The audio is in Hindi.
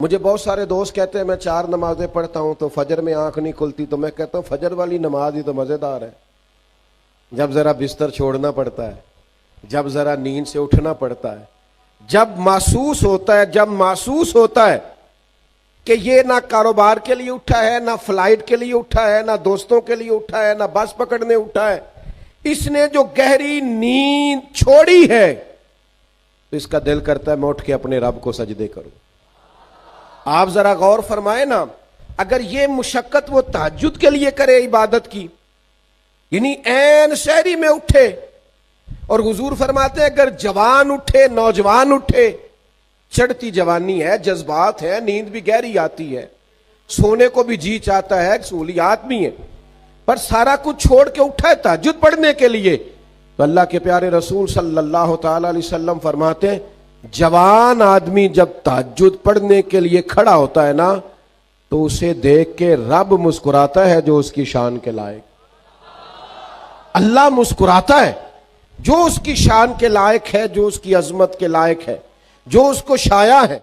मुझे बहुत सारे दोस्त कहते हैं मैं 4 नमाजें पढ़ता हूं तो फजर में आंख नहीं खुलती। तो मैं कहता हूं फजर वाली नमाज ही तो मजेदार है, जब जरा बिस्तर छोड़ना पड़ता है, जब जरा नींद से उठना पड़ता है, जब महसूस होता है कि ये ना कारोबार के लिए उठा है, ना फ्लाइट के लिए उठा है, ना दोस्तों के लिए उठा है, ना बस पकड़ने उठा है, इसने जो गहरी नींद छोड़ी है, तो इसका दिल करता है मैं उठ के अपने रब को सजदे करूं। आप जरा गौर फरमाए ना, अगर ये मुशक्कत वो तहज्जुद के लिए करे इबादत की, यानी ऐन शहरी में उठे, और हुजूर फरमाते हैं अगर जवान उठे, नौजवान उठे, चढ़ती जवानी है, जज्बात है, नींद भी गहरी आती है, सोने को भी जी चाहता है, सहूलियात भी है, पर सारा कुछ छोड़ के उठा है तहज्जुद पढ़ने के लिए, तो अल्लाह के प्यारे रसूल सल्लल्लाहु ताला अलैहि वसल्लम फरमाते हैं जवान आदमी जब तहज्जुद पढ़ने के लिए खड़ा होता है ना, तो उसे देख के रब मुस्कुराता है जो उसकी शान के लायक। अल्लाह मुस्कुराता है जो उसकी शान के लायक है, जो उसकी अजमत के लायक है, जो उसको शाया है।